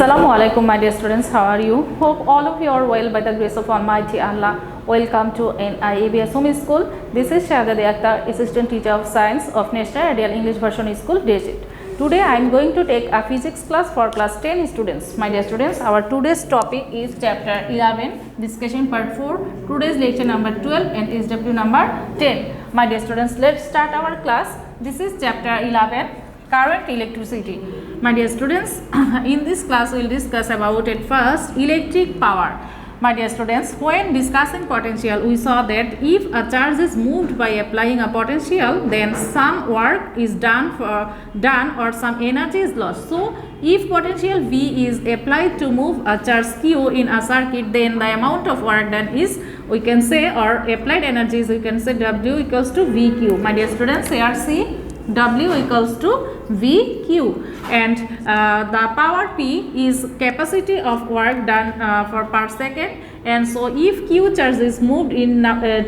Assalamu alaikum, my dear students. How are you? Hope all of you are well by the grace of Almighty Allah. Welcome to NIABS Home School. This is Shahjadi Akter, Assistant Teacher of Science of National Ideal English Version School, Digit. Today I am going to take a physics class for class 10 students. My dear students, our today's topic is chapter 11, discussion part 4. Today's lecture number 12 and SW number 10. My dear students, let's start our class. This is chapter 11, current electricity. My dear students, in this class we will discuss about at first electric power. My dear students, when discussing potential, we saw that if a charge is moved by applying a potential, then some work is done or some energy is lost. So if potential V is applied to move a charge Q in a circuit, then the amount of work done is, we can say, or applied energy is, we can say W equals to VQ. My dear students, here see W equals to VQ, and the power P is capacity of work done per second, and so if Q charge is moved in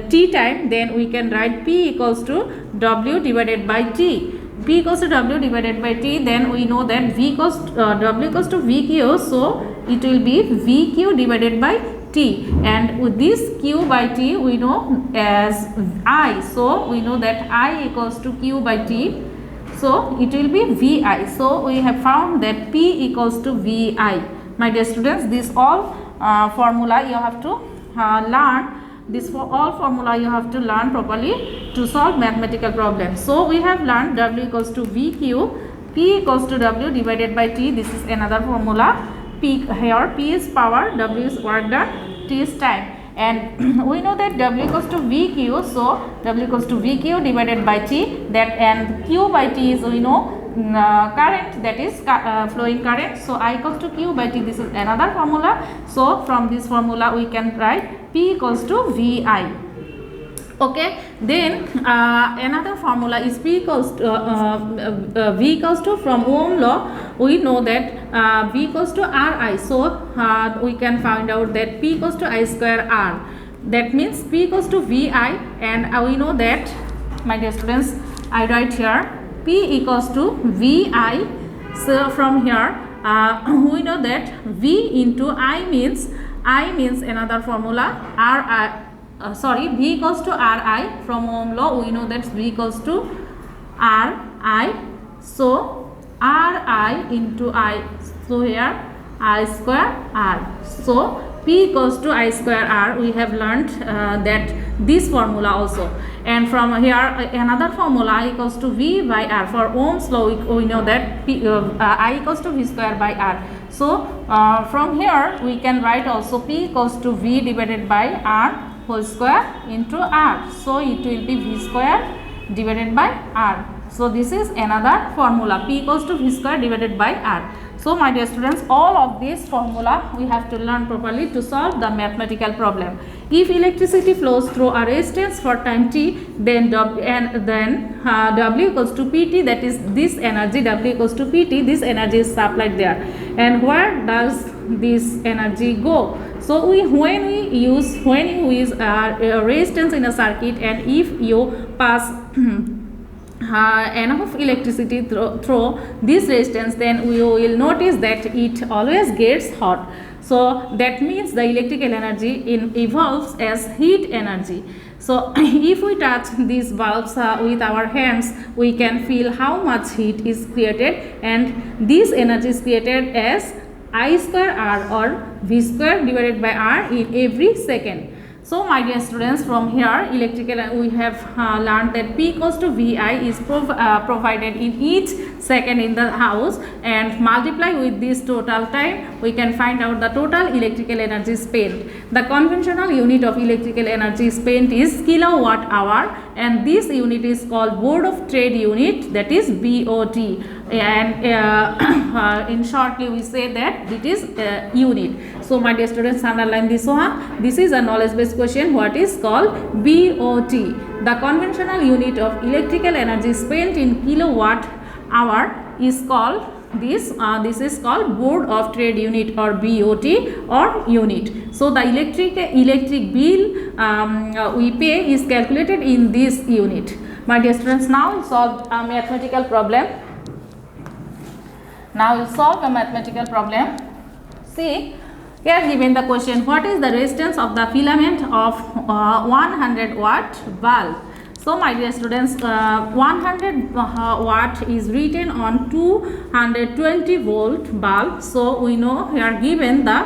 T time, then we can write P equals to W divided by T. P equals to W divided by T, then we know that W equals to VQ, so it will be VQ divided by T, and with this Q by T we know as I, so we know that I equals to Q by T, so it will be VI. So we have found that P equals to VI. My dear students, this all formula you have to learn. This all formula you have to learn properly to solve mathematical problems. So we have learned W equals to VQ, P equals to W divided by T. This is another formula. P, here P is power, W is work done, T is time, and we know that W equals to VQ, so W equals to VQ divided by T, that, and Q by T is, we know, current, that is flowing current, so I equals to Q by T. This is another formula. So from this formula we can write P equals to VI. Okay, then another formula is P equals to V equals to, from Ohm law we know that V equals to Ri, so we can find out that P equals to I square R. That means P equals to Vi, and we know that, my dear students, I write here P equals to Vi. So from here we know that V into I means another formula Ri. V equals to Ri. From Ohm law we know that V equals to Ri, so Ri into I, so here I square R, so P equals to I square R. We have learned that this formula also, and from here another formula I equals to V by R. For Ohm's law we know that I equals to V square by R. So from here we can write also P equals to V divided by R whole square into R, so it will be V square divided by R. So this is another formula, P equals to V square divided by R. So my dear students, all of this formula we have to learn properly to solve the mathematical problem. If electricity flows through a resistance for time T, then W equals to PT, that is this energy, W equals to PT, this energy is supplied there. And where does this energy go? So when you use a resistance in a circuit, and if you pass enough electricity through this resistance, then we will notice that it always gets hot. So that means the electrical energy evolves as heat energy. So if we touch these bulbs with our hands, we can feel how much heat is created, and this energy is created as I square R or V square divided by R in every second. So my dear students, from here electrical we have learned that P equals to Vi is provided in each second in the house, and multiply with this total time we can find out the total electrical energy spent. The conventional unit of electrical energy spent is kilowatt hour, and this unit is called Board of Trade Unit, that is BOT, and in shortly we say that it is unit. So my dear students, underline this one. This is a knowledge based question, what is called BOT. The conventional unit of electrical energy spent in kilowatt hour is called this is called Board of Trade Unit or BOT or unit. So the electric bill we pay is calculated in this unit. My dear students, now we solve a mathematical problem. Now we'll solve a mathematical problem. See, here given the question, what is the resistance of the filament of 100 watt bulb? So my dear students, 100 watt is written on 220 volt bulb. So we know here given the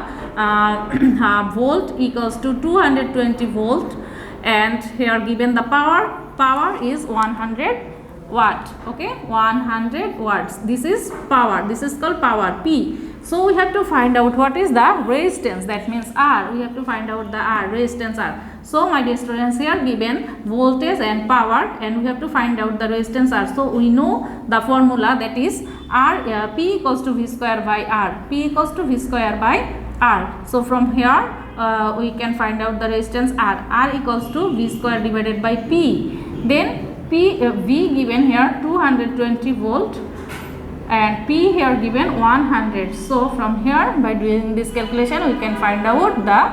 volt equals to 220 volt, and here given the power is 100 watt. Okay, 100 watts. This is power. This is called power, P. So we have to find out what is the resistance, that means R. We have to find out the R, resistance R. So my dear students, here given voltage and power, and we have to find out the resistance R. So we know the formula, that is R, P equals to V square by R. P equals to V square by R. So from here we can find out the resistance R. R equals to V square divided by P. Then V given here 220 volt, and P here given 100. So from here, by doing this calculation, we can find out the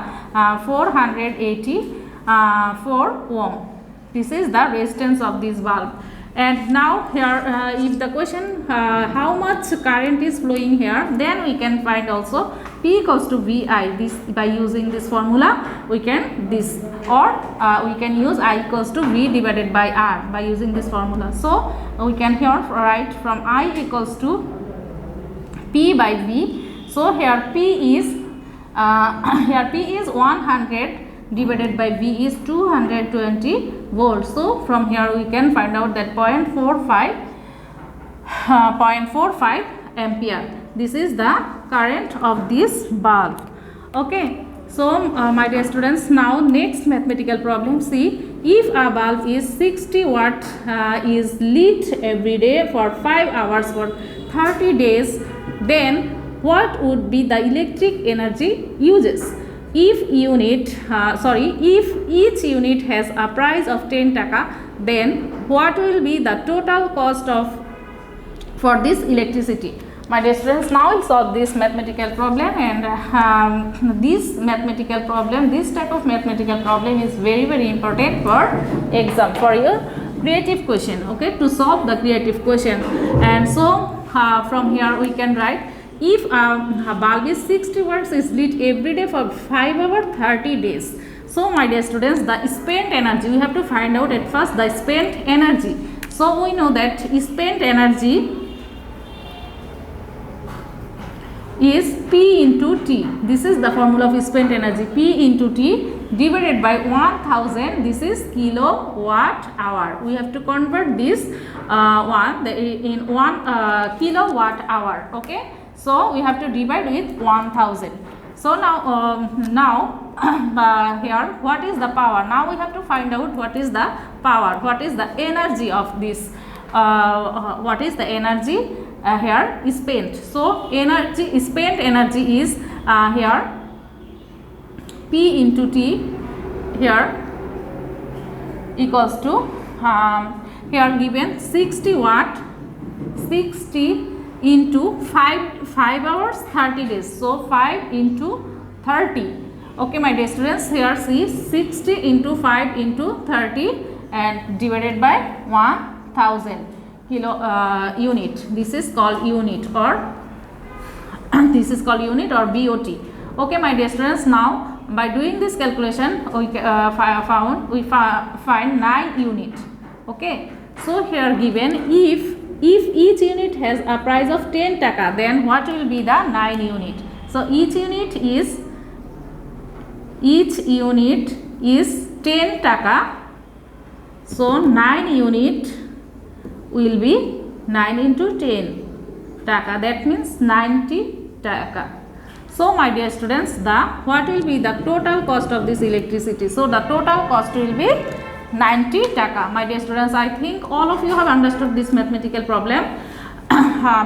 484 ohm. This is the resistance of this bulb. And now here if the question how much current is flowing here, then we can find also P equals to VI. This, by using this formula we can this, or we can use I equals to V divided by R by using this formula. So we can here write from I equals to P by V. So here P is here P is 100 divided by V is 220 volts. So from here we can find out that 0.45 ampere. This is the current of this bulb. Okay, so my dear students, now next mathematical problem. See, if a bulb is 60 watt is lit every day for 5 hours for 30 days, then what would be the electric energy uses? If each unit has a price of 10 taka, then what will be the total cost for this electricity? My dear students, now we'll solve this mathematical problem, and this type of mathematical problem is very important for exam, for your creative question. Okay, to solve the creative question. And so from here we can write, if a bulb is 60 watts is lit every day for 5 hours 30 days. So my dear students, the spent energy, we have to find out at first the spent energy. So we know that spent energy is P into T. This is the formula of spent energy, P into T divided by 1000. This is kilowatt hour. We have to convert this in 1 kilowatt hour. Okay, so we have to divide with 1000. So now here what is the power? Now we have to find out what is the power, what is the energy of this, what is the energy here is spent. So spent energy is here P into T here equals to here given 60 watt, 60 into 5 hours 30 days. So 5 into 30. Okay, my dear students, here see 60 into 5 into 30 and divided by 1000 unit. This is called unit, or this is called unit or BOT. Okay, my dear students, now by doing this calculation we find 9 unit. Okay, so here given if each unit has a price of 10 taka, then what will be the 9 unit? So each unit is 10 taka. So 9 unit will be 9 into 10 taka, that means 90 taka. So my dear students, what will be the total cost of this electricity? So the total cost will be 90 taka. My dear students, I think all of you have understood this mathematical problem.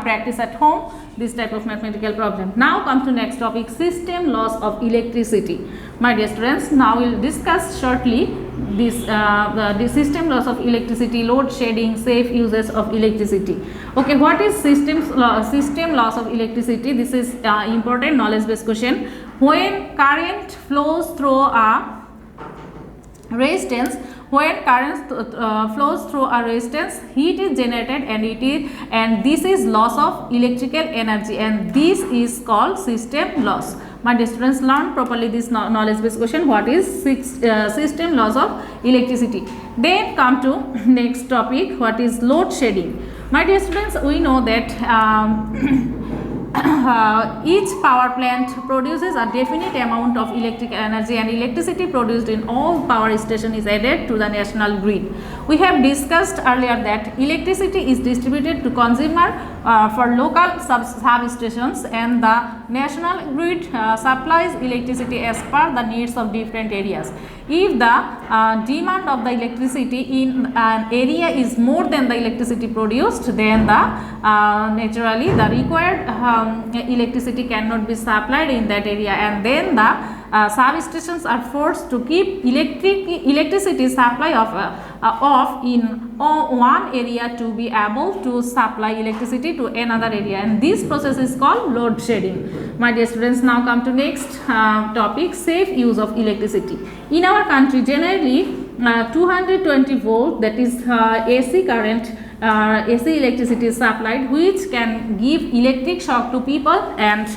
Practice at home this type of mathematical problem. Now come to next topic, system loss of electricity. My dear students, now we will discuss shortly this the system loss of electricity, load shedding, safe uses of electricity. Okay, what is system loss of electricity? This is important knowledge based question. When current flows through a resistance, when current flows through a resistance, heat is generated and this is loss of electrical energy, and this is called system loss. My dear students, learn properly this knowledge based question, what is system loss of electricity. Then come to next topic, what is load shedding. My dear students, we know that each power plant produces a definite amount of electric energy, and electricity produced in all power station is added to the national grid. We have discussed earlier that electricity is distributed to consumer for local substations, and the national grid supplies electricity as per the needs of different areas. If the demand of the electricity in an area is more than the electricity produced, then naturally the required electricity cannot be supplied in that area, and then the substations are forced to keep electricity supply off in one area to be able to supply electricity to another area, and this process is called load shedding. My dear students, now come to next topic, safe use of electricity. In our country, generally 220 volt, that is AC current, AC electricity is supplied, which can give electric shock to people and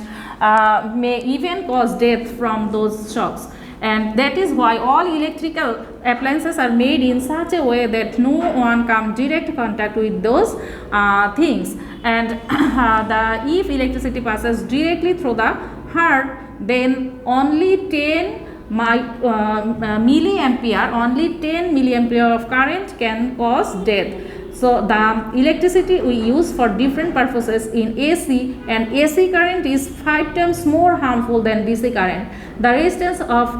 may even cause death from those shocks. And that is why all electrical appliances are made in such a way that no one come direct contact with those things. And if electricity passes directly through the heart, then only 10 milliampere of current can cause death. So the electricity we use for different purposes in AC, and AC current is 5 times more harmful than DC current. The resistance of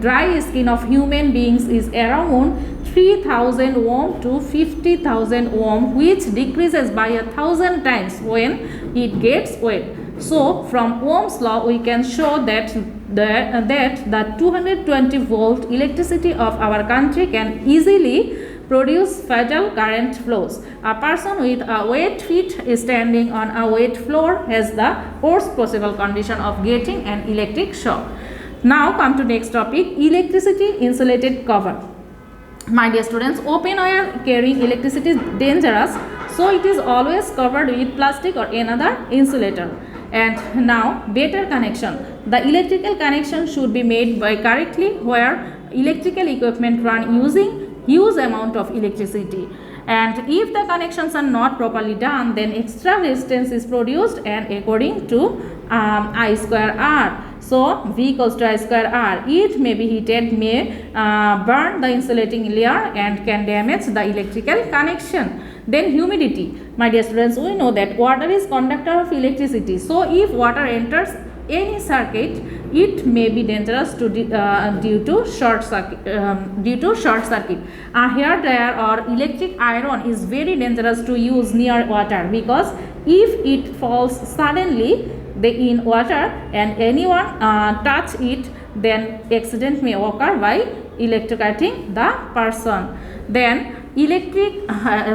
dry skin of human beings is around 3000 ohm to 50,000 ohm, which decreases by 1,000 times when it gets wet. So from Ohm's law we can show that the 220 volt electricity of our country can easily produce fatal current flows. A person with a wet feet standing on a wet floor has the worst possible condition of getting an electric shock. Now come to next topic, electricity insulated cover. My dear students, open wire carrying electricity is dangerous, so it is always covered with plastic or another insulator. And now better connection. The electrical connection should be made by correctly where electrical equipment run using huge amount of electricity, and if the connections are not properly done, then extra resistance is produced, and according to I square R, so V equals to I square R, it may be heated, may burn the insulating layer and can damage the electrical connection. Then humidity. My dear students, we know that water is conductor of electricity, so if water enters any circuit, it may be dangerous to due to short circuit. A hair dryer or electric iron is very dangerous to use near water, because if it falls suddenly in water and anyone touch it, then accident may occur by electrocuting the person. Then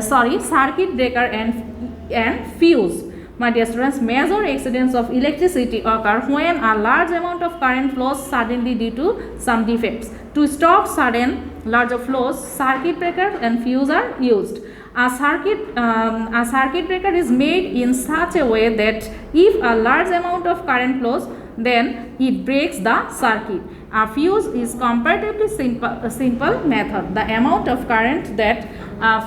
circuit breaker and fuse. My dear students, major accidents of electricity occur when a large amount of current flows suddenly due to some defects. To stop sudden larger flows, circuit breaker and fuse are used. A circuit breaker is made in such a way that if a large amount of current flows, then it breaks the circuit. A fuse is comparatively simple method. The amount of current that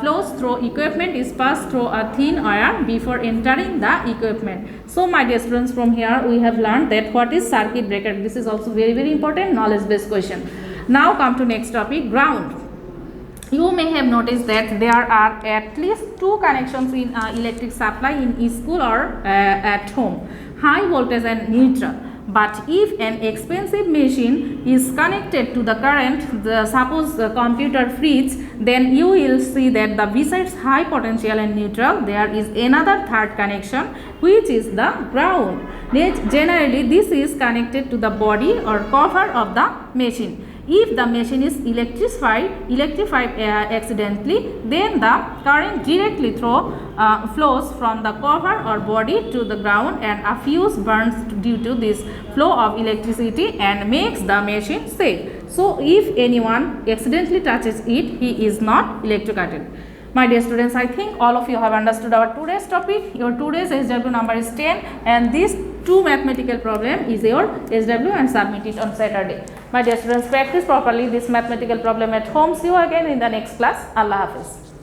flows through equipment is passed through a thin wire before entering the equipment. So my dear students, from here we have learned that what is circuit breaker. This is also very important knowledge based question. Now come to next topic, ground. You may have noticed that there are at least 2 connections in electric supply in school or at home, high voltage and neutral. But if an expensive machine is connected to the current, suppose the computer freeze, then you will see that besides high potential and neutral, there is another third connection, which is the ground. Generally, this is connected to the body or cover of the machine. If the machine is electrified accidentally, then the current directly flows from the cover or body to the ground, and a fuse burns due to this flow of electricity and makes the machine safe. So if anyone accidentally touches it, he is not electrocuted. My dear students, I think all of you have understood our today's topic. Your today's SW number is 10 and these two mathematical problem is your SW and submit it on Saturday. My dear students, practice properly this mathematical problem at home. See you again in the next class. Allah Hafiz.